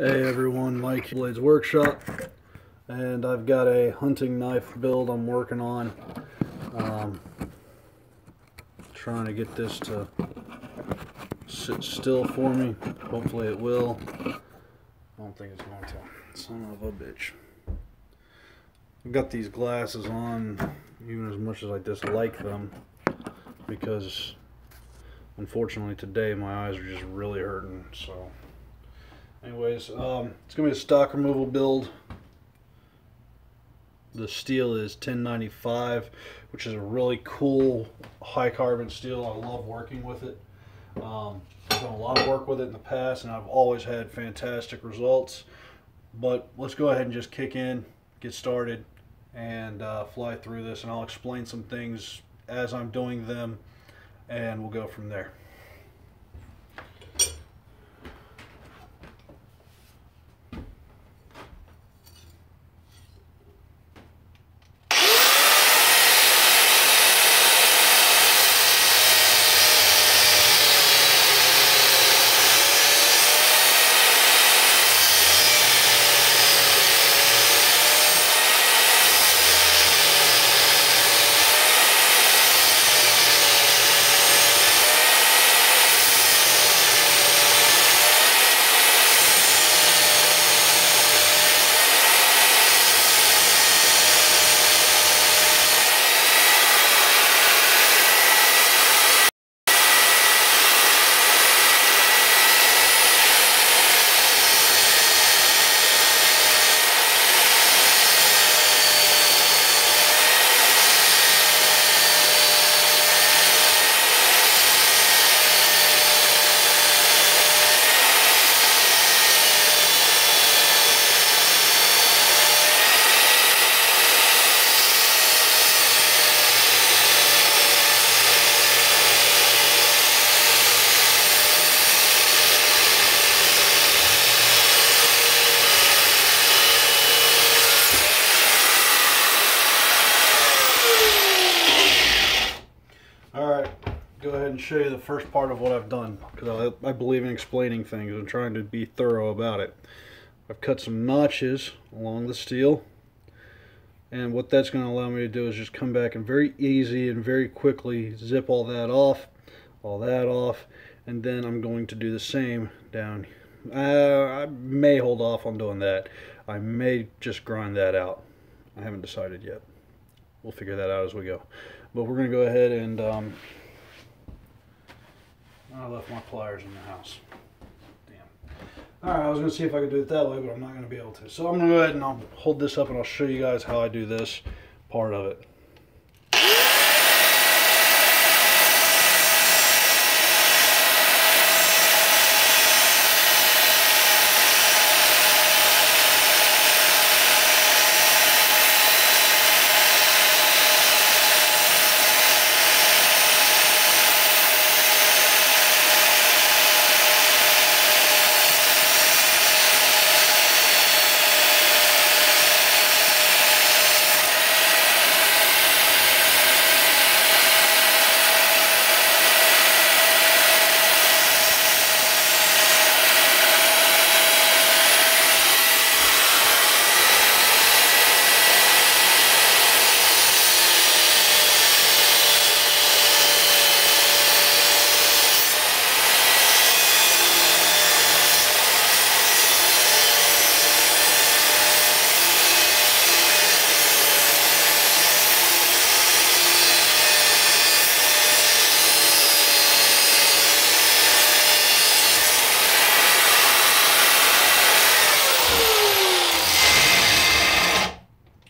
Hey everyone, Mike Blades Workshop, and I've got a hunting knife build I'm working on. Trying to get this to sit still for me. Hopefully it will. I don't think it's going to. Son of a bitch. I've got these glasses on even as much as I dislike them, because unfortunately today my eyes are just really hurting. So anyways, it's going to be a stock removal build. The steel is 1095, which is a really cool high carbon steel. I love working with it. I've done a lot of work with it in the past and I've always had fantastic results. But let's go ahead and just kick in, get started, and fly through this, and I'll explain some things as I'm doing them, and we'll go from there. Alright, go ahead and show you the first part of what I've done, because I believe in explaining things and trying to be thorough about it. I've cut some notches along the steel, and what that's going to allow me to do is just come back and very easy and very quickly zip all that off, and then I'm going to do the same down. I may hold off on doing that. I may just grind that out. I haven't decided yet. We'll figure that out as we go. But we're going to go ahead and I left my pliers in the house. Damn. Alright, I was going to see if I could do it that way, but I'm not going to be able to. So I'm going to go ahead and I'll hold this up and I'll show you guys how I do this part of it.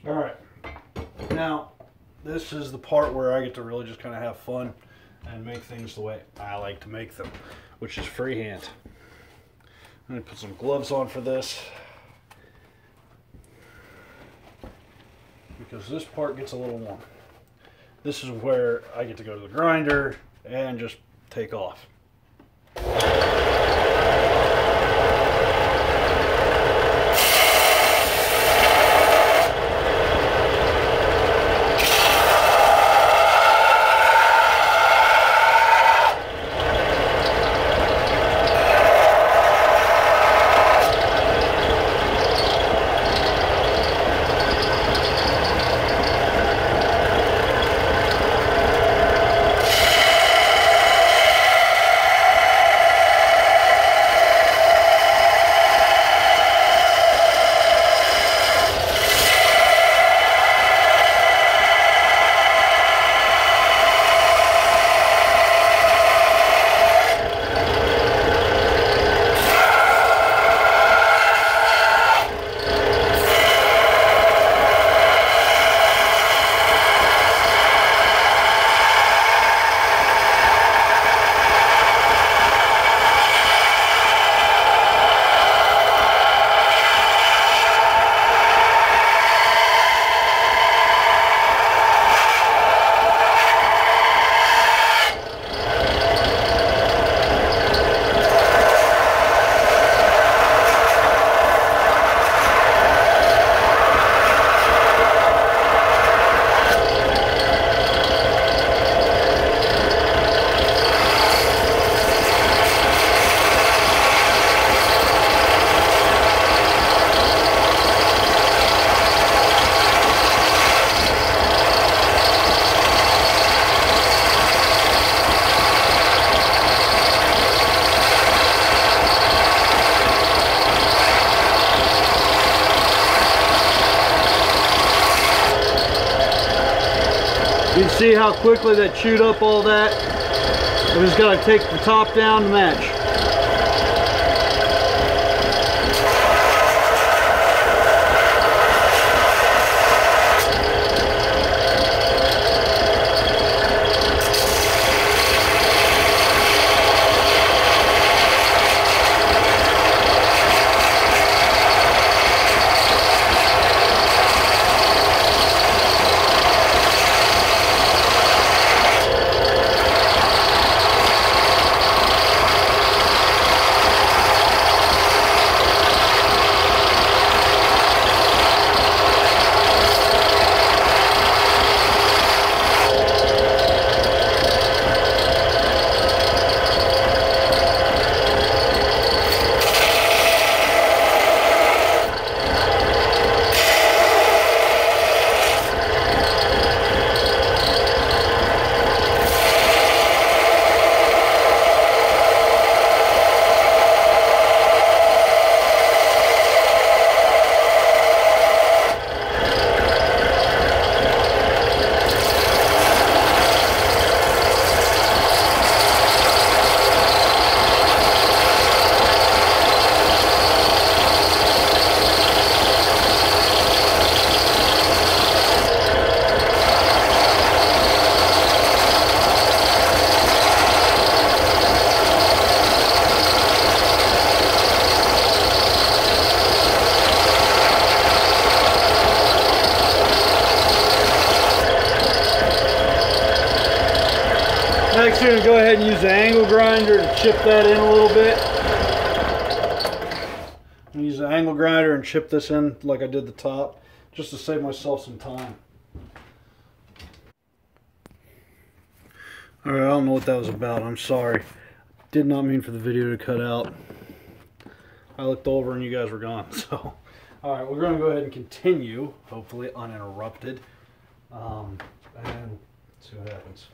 Alright, now this is the part where I get to really just kind of have fun and make things the way I like to make them, which is freehand. I'm going to put some gloves on for this, because this part gets a little warm. This is where I get to go to the grinder and just take off. You can see how quickly that chewed up all that. We just got to take the top down to match. Next, you're going to go ahead and use the angle grinder to chip that in a little bit. I'm going to use the angle grinder and chip this in like I did the top, just to save myself some time. Alright, I don't know what that was about. I'm sorry. Did not mean for the video to cut out. I looked over and you guys were gone. So, alright, we're going to go ahead and continue, hopefully uninterrupted, and see what happens.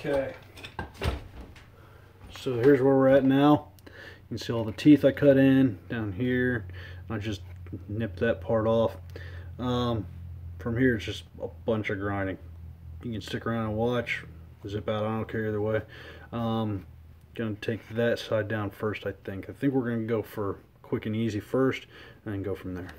Okay, so here's where we're at now. You can see all the teeth I cut in down here. I just nipped that part off. From here it's just a bunch of grinding. You can stick around and watch, zip out, I don't care either way. Gonna take that side down first, I think. I think we're gonna go for quick and easy first and then go from there.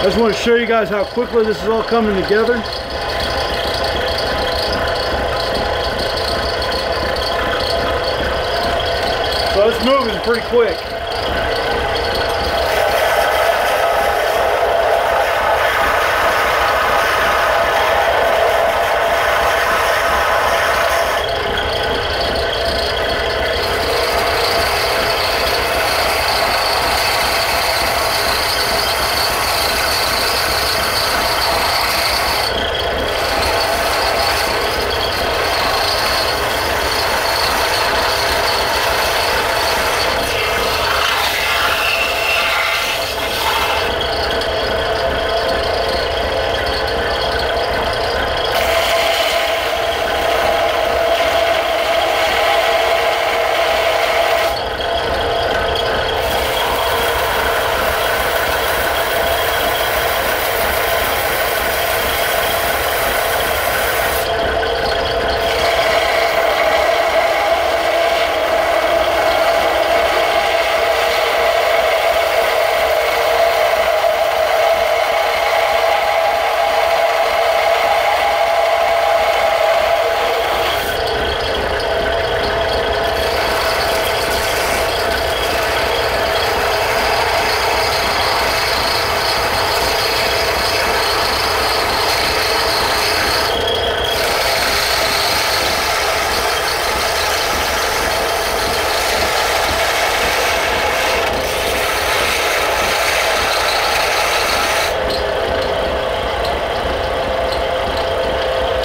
I just want to show you guys how quickly this is all coming together. So it's moving pretty quick.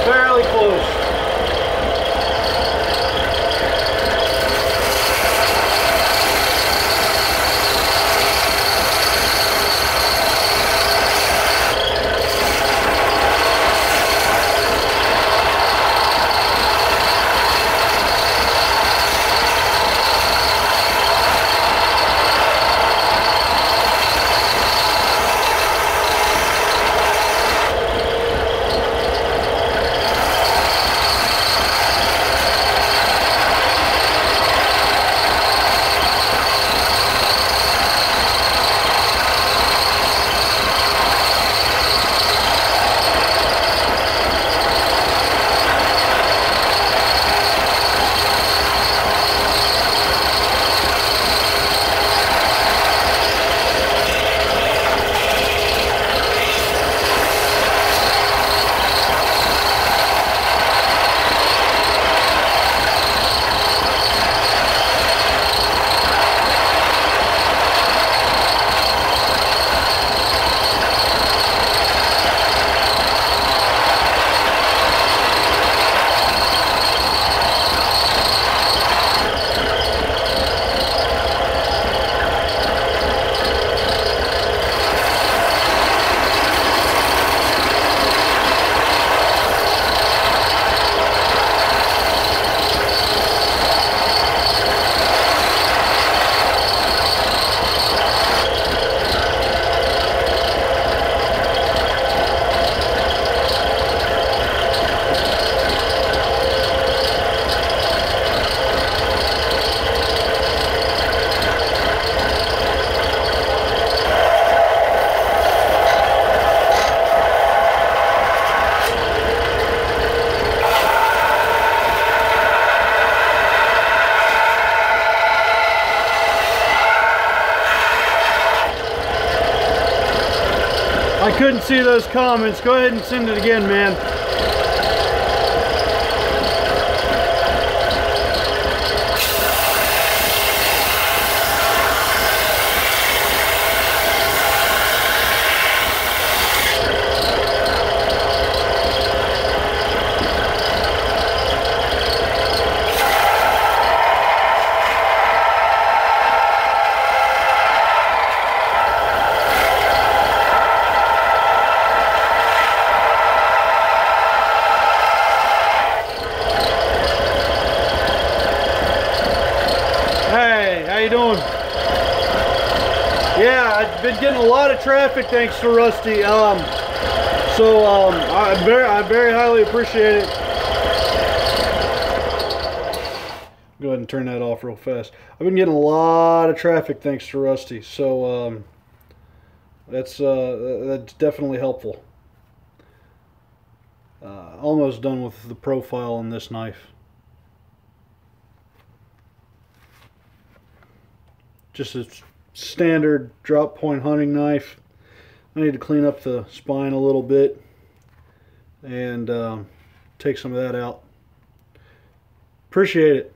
Fairly close. I couldn't see those comments. Go ahead and send it again, man. How you doing? Yeah, I've been getting a lot of traffic thanks to Rusty. I very highly appreciate it. Go ahead and turn that off real fast. I've been getting a lot of traffic thanks to Rusty, so That's definitely helpful. Almost done with the profile on this knife. Just a standard drop point hunting knife. I need to clean up the spine a little bit and take some of that out. Appreciate it.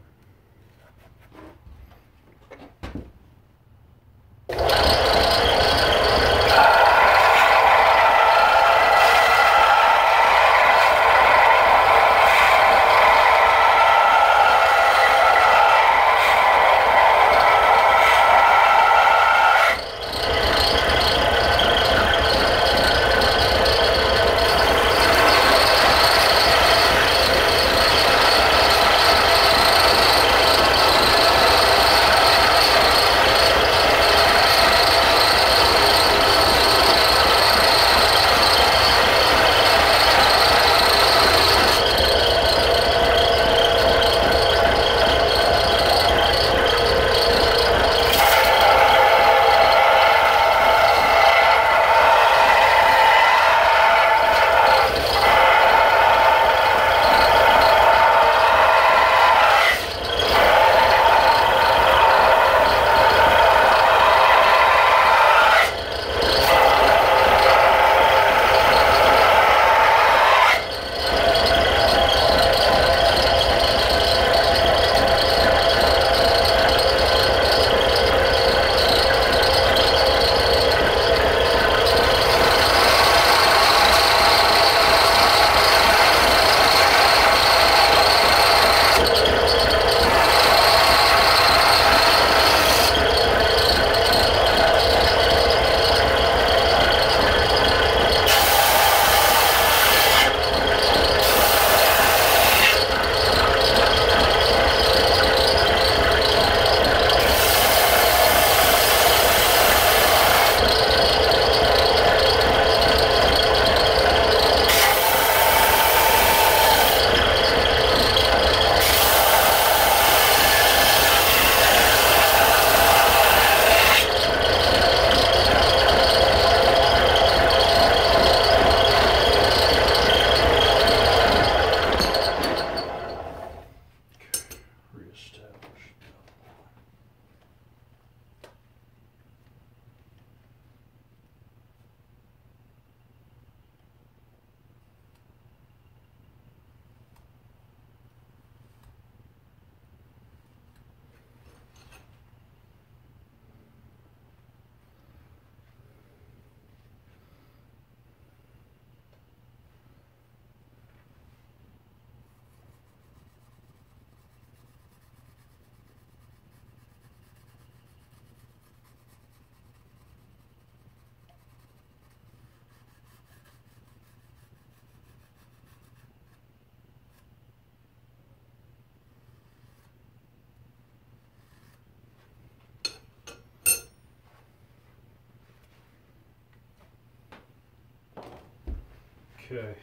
Okay.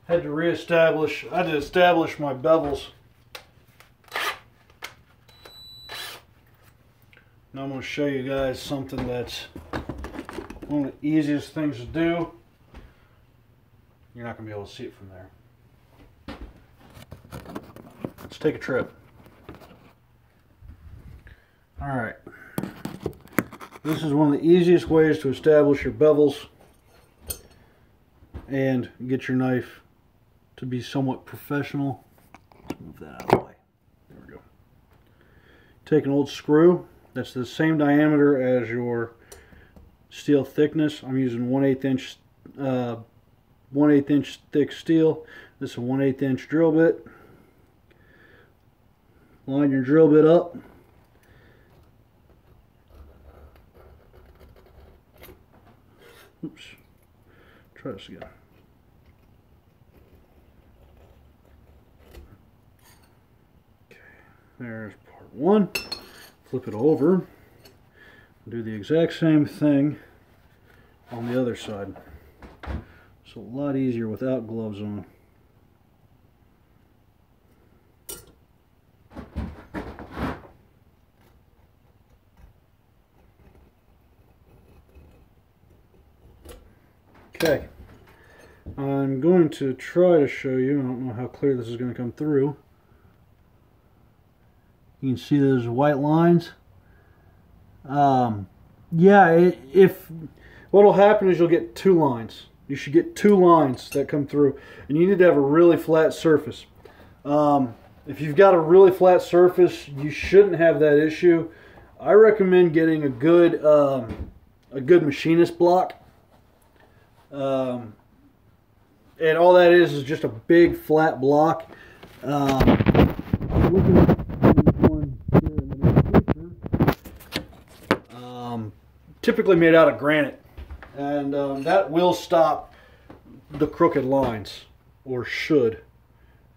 I had to establish my bevels. Now I'm going to show you guys something that's one of the easiest things to do. You're not going to be able to see it from there. Let's take a trip. Alright. This is one of the easiest ways to establish your bevels and get your knife to be somewhat professional. Let's move that out of the way. There we go. Take an old screw that's the same diameter as your steel thickness. I'm using 1/8 inch 1/8 inch thick steel. This is a 1/8 inch drill bit. Line your drill bit up. Oops. Try this again. Okay, there's part one. Flip it over. Do the exact same thing on the other side. It's a lot easier without gloves on. Okay. I'm going to try to show you. I don't know how clear this is going to come through. You can see those white lines. Yeah, if what'll happen is you'll get two lines. You should get two lines that come through, and you need to have a really flat surface. If you've got a really flat surface, you shouldn't have that issue. I recommend getting a good machinist block, and all that is just a big flat block. I'm looking at one here in the near future. Typically made out of granite, and that will stop the crooked lines, or should.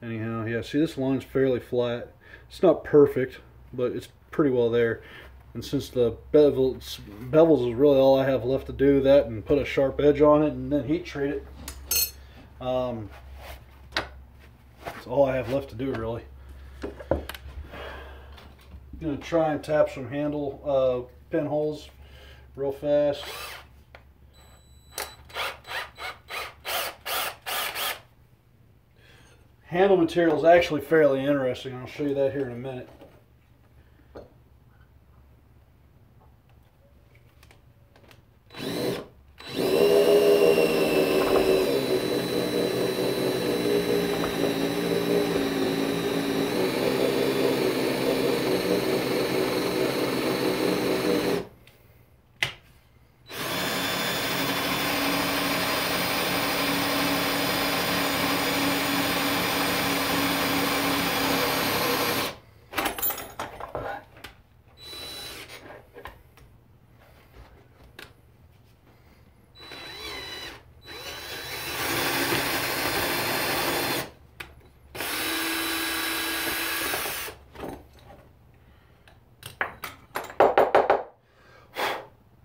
Anyhow, yeah, see, this line's fairly flat. It's not perfect, but it's pretty well there. And since the bevels is really all I have left to do, that and put a sharp edge on it and then heat treat it. That's all I have left to do, really. I'm going to try and tap some handle pinholes real fast. Handle material is actually fairly interesting. I'll show you that here in a minute.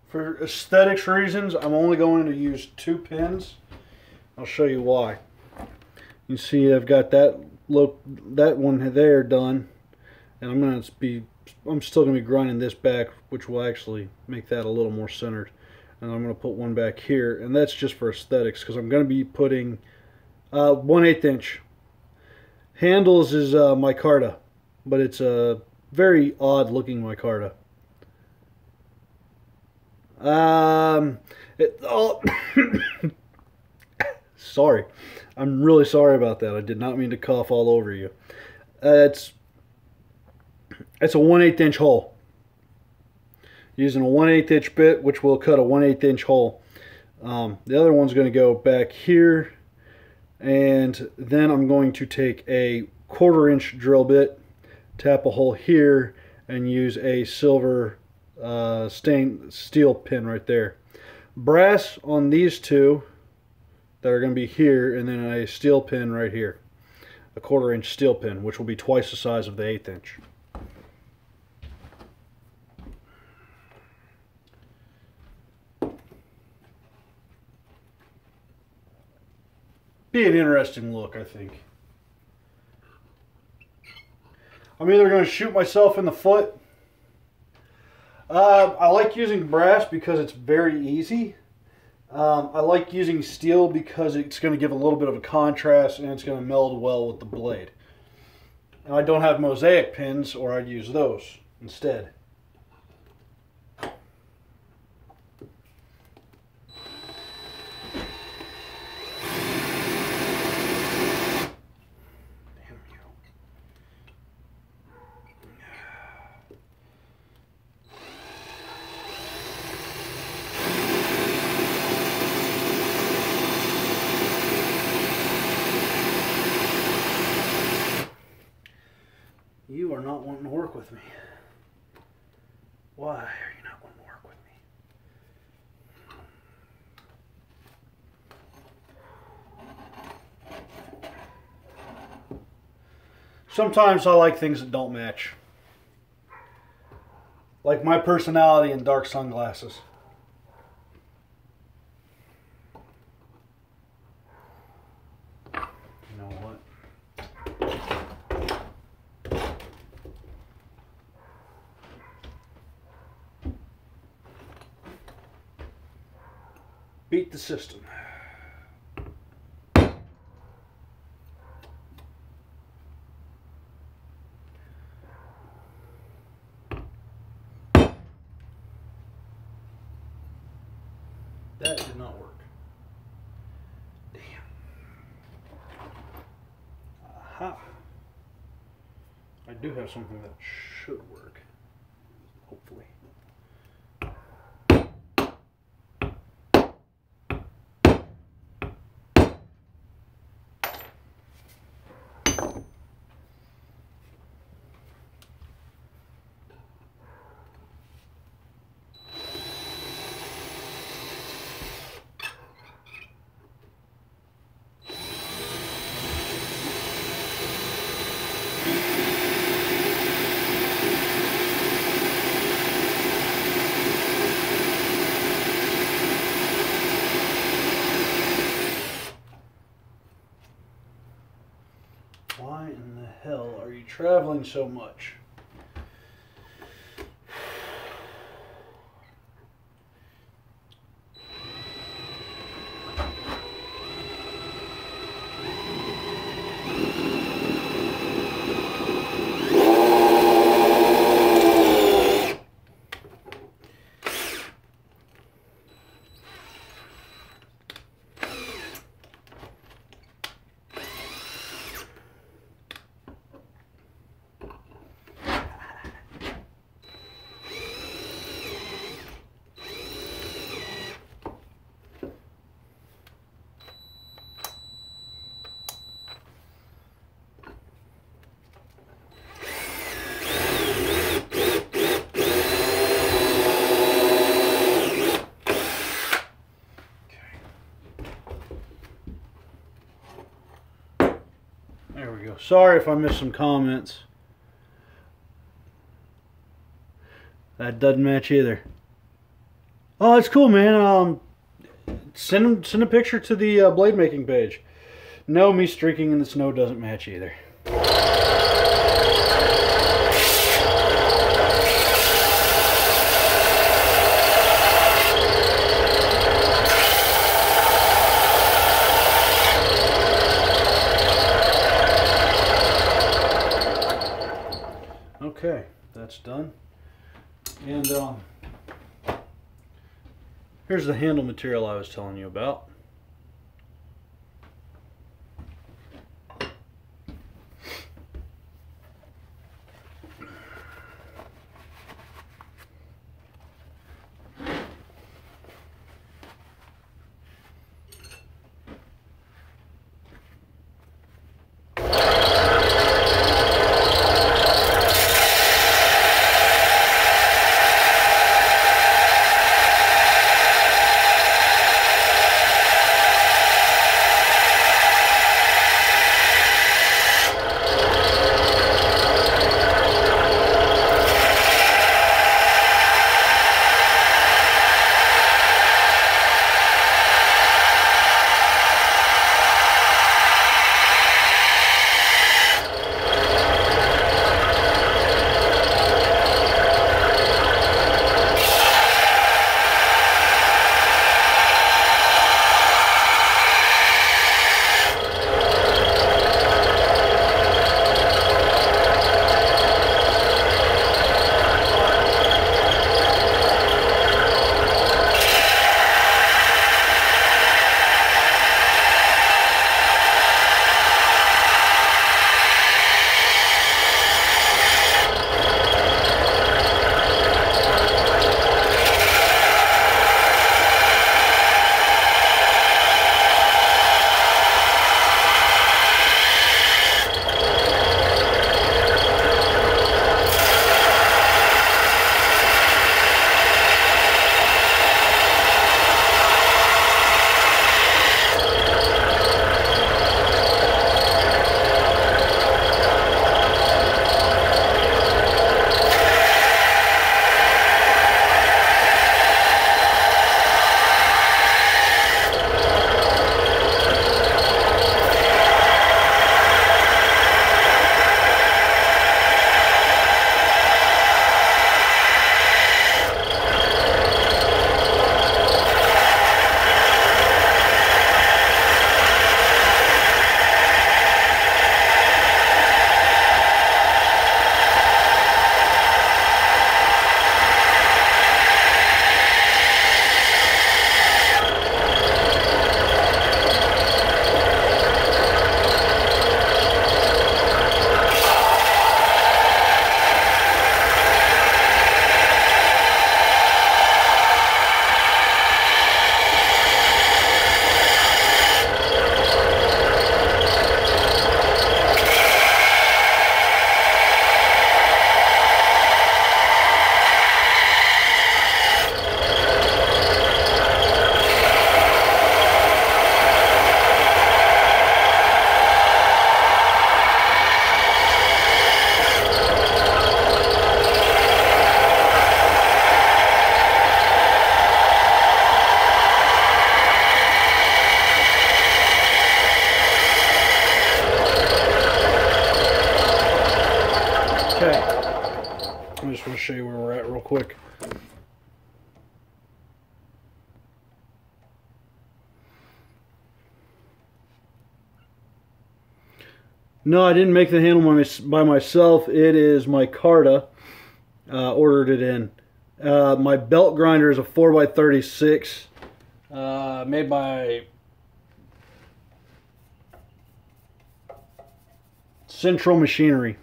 For aesthetics reasons, I'm only going to use 2 pins. I'll show you why. You see, I've got that one there done, and I'm still going to be grinding this back, which will actually make that a little more centered. And I'm going to put one back here, and that's just for aesthetics, because I'm going to be putting 1/8 inch. Handles is micarta, but it's a very odd looking micarta. Sorry, I'm really sorry about that. I did not mean to cough all over you. It's a 1/8 inch hole. Using a 1/8 inch bit, which will cut a 1/8 inch hole. The other one's going to go back here, and then I'm going to take a 1/4 inch drill bit, tap a hole here, and use a silver stained steel pin right there. Brass on these two that are going to be here, and then a steel pin right here, a 1/4 inch steel pin, which will be twice the size of the 1/8 inch. Be an interesting look, I think. I'm either going to shoot myself in the foot. I like using brass because it's very easy. I like using steel because it's going to give a little bit of a contrast and it's going to meld well with the blade. And I don't have mosaic pins, or I'd use those instead. You are not wanting to work with me. Why are you not wanting to work with me? Sometimes I like things that don't match. Like my personality in dark sunglasses. You know what? Beat the system. That did not work. Damn. Aha. I do have something that should work. Hopefully. Why in the hell are you traveling so much? There we go. Sorry if I missed some comments. That doesn't match either. Oh, it's cool, man. Send a picture to the blade making page. No, me streaking in the snow doesn't match either. Okay, that's done. And here's the handle material I was telling you about. show you where we're at real quick. No, I didn't make the handle by myself. It is my Carta. Ordered it in. My belt grinder is a 4x36, made by Central Machinery.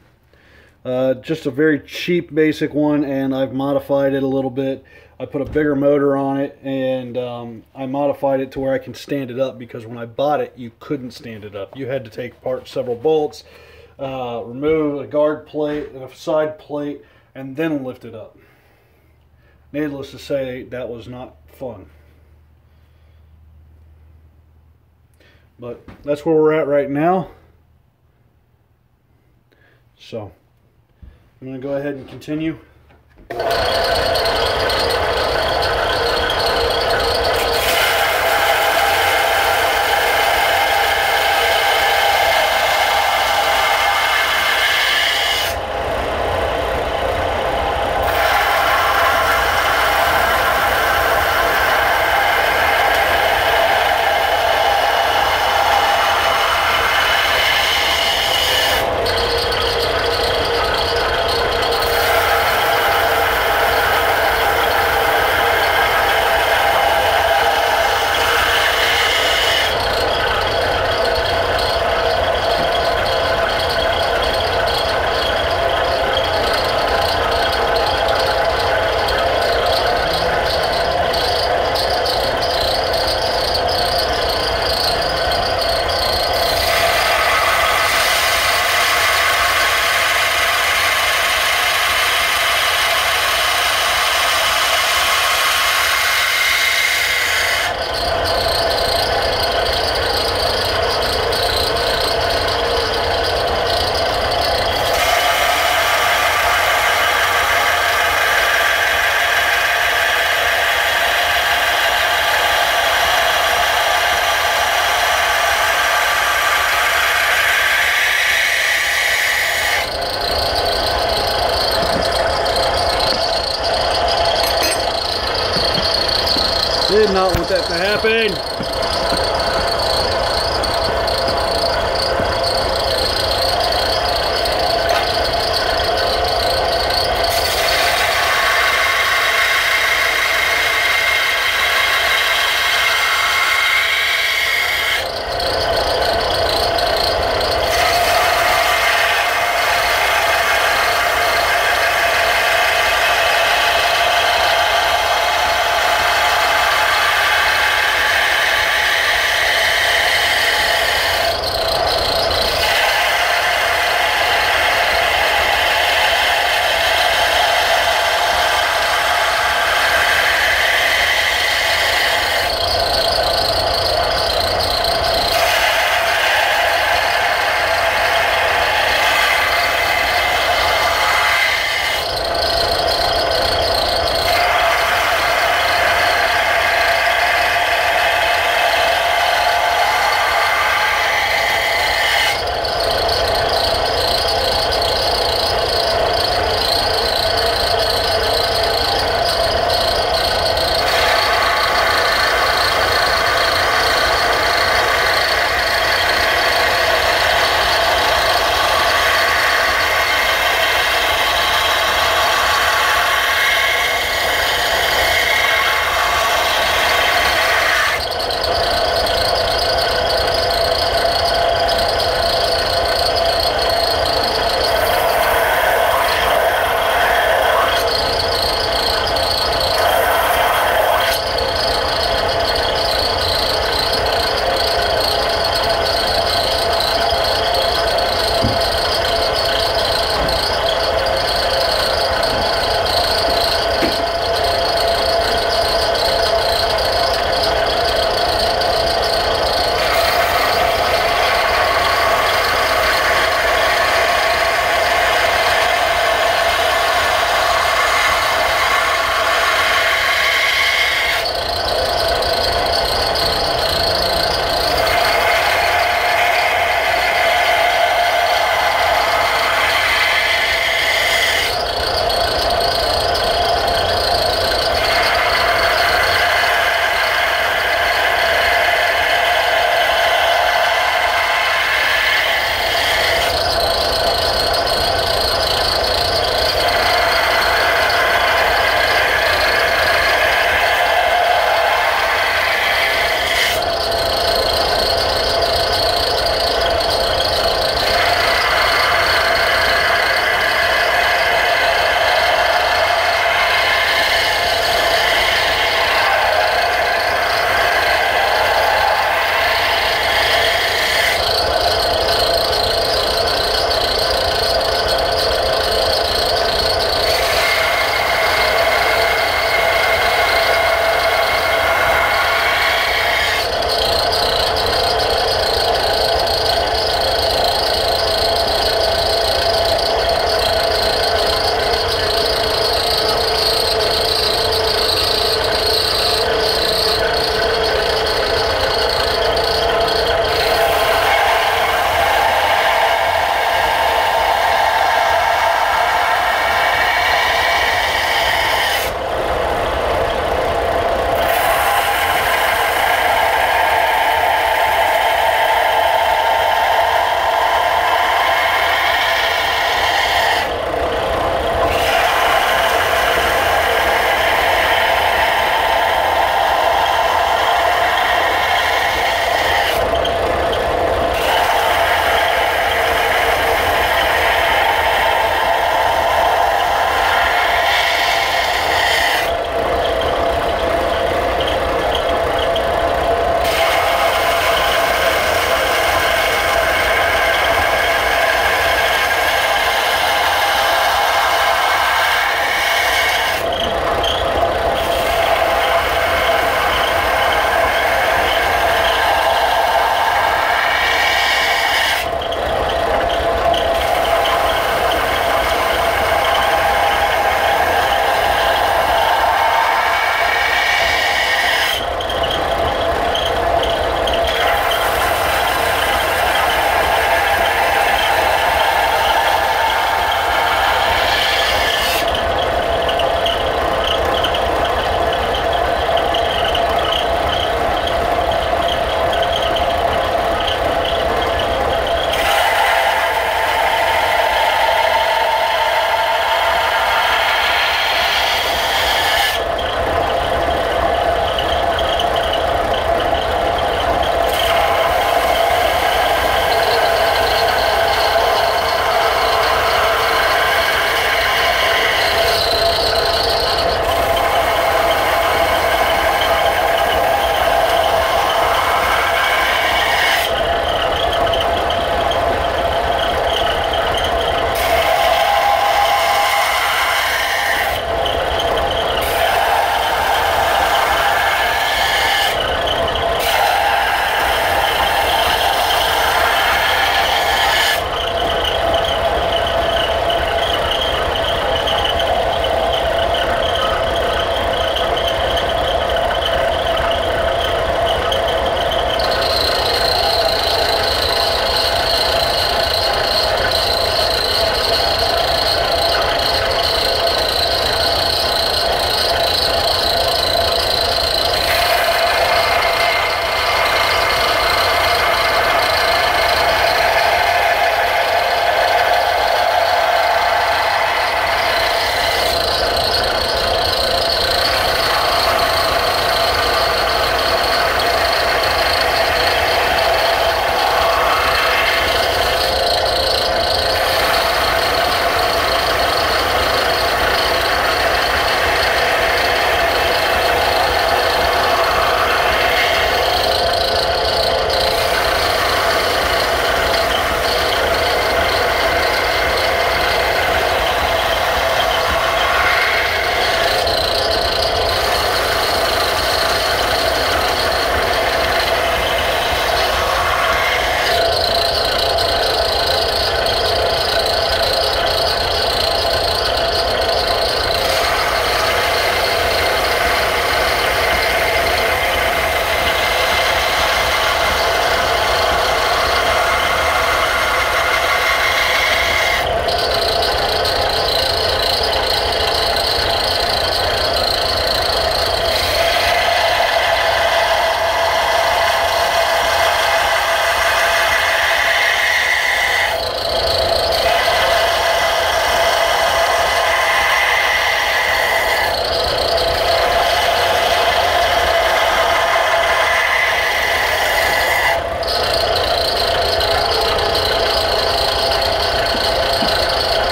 Just a very cheap basic one, and I've modified it a little bit. I put a bigger motor on it, and I modified it to where I can stand it up, because when I bought it you couldn't stand it up. You had to take apart several bolts, remove a guard plate and a side plate, and then lift it up. Needless to say, that was not fun. But that's where we're at right now. So I'm going to go ahead and continue. Did not want that to happen.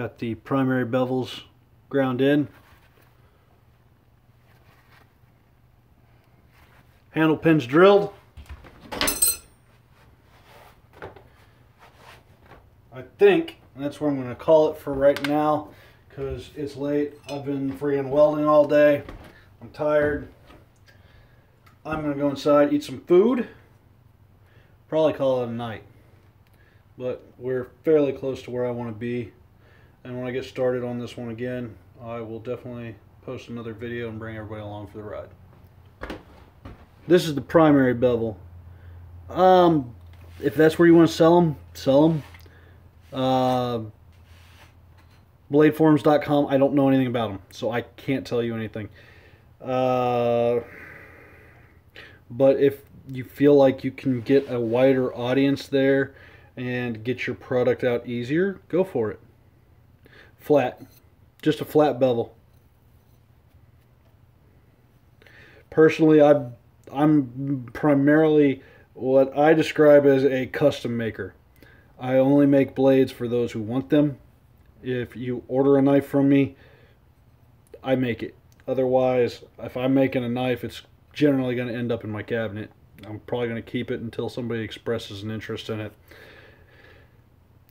Got the primary bevels ground in. Handle pins drilled. I think that's where I'm going to call it for right now, because it's late. I've been freaking welding all day. I'm tired. I'm going to go inside, eat some food. Probably call it a night. But we're fairly close to where I want to be. And when I get started on this one again, I will definitely post another video and bring everybody along for the ride. This is the primary bevel. If that's where you want to sell them, sell them. Bladeforums.com, I don't know anything about them, so I can't tell you anything. But if you feel like you can get a wider audience there and get your product out easier, go for it. Flat. Just a flat bevel. Personally, I'm primarily what I describe as a custom maker. I only make blades for those who want them. If you order a knife from me, I make it. Otherwise, if I'm making a knife, it's generally going to end up in my cabinet. I'm probably going to keep it until somebody expresses an interest in it.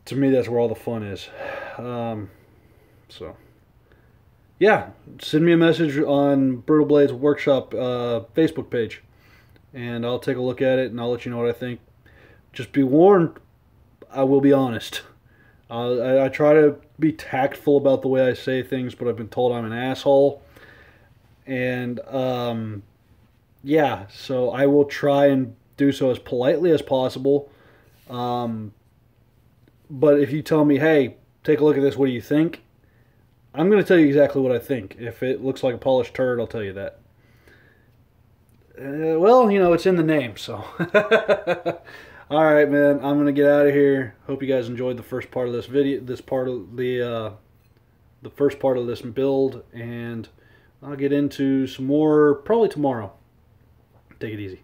To me, that's where all the fun is. So, yeah, send me a message on Brutal Blades Workshop Facebook page, and I'll take a look at it, and I'll let you know what I think. Just be warned, I will be honest. I try to be tactful about the way I say things, but I've been told I'm an asshole. And, yeah, so I will try and do so as politely as possible. But if you tell me, hey, take a look at this, what do you think? I'm going to tell you exactly what I think. If it looks like a polished turd, I'll tell you that. Well, you know, it's in the name, so. Alright, man, I'm going to get out of here. Hope you guys enjoyed the first part of this video, the first part of this build, and I'll get into some more probably tomorrow. Take it easy.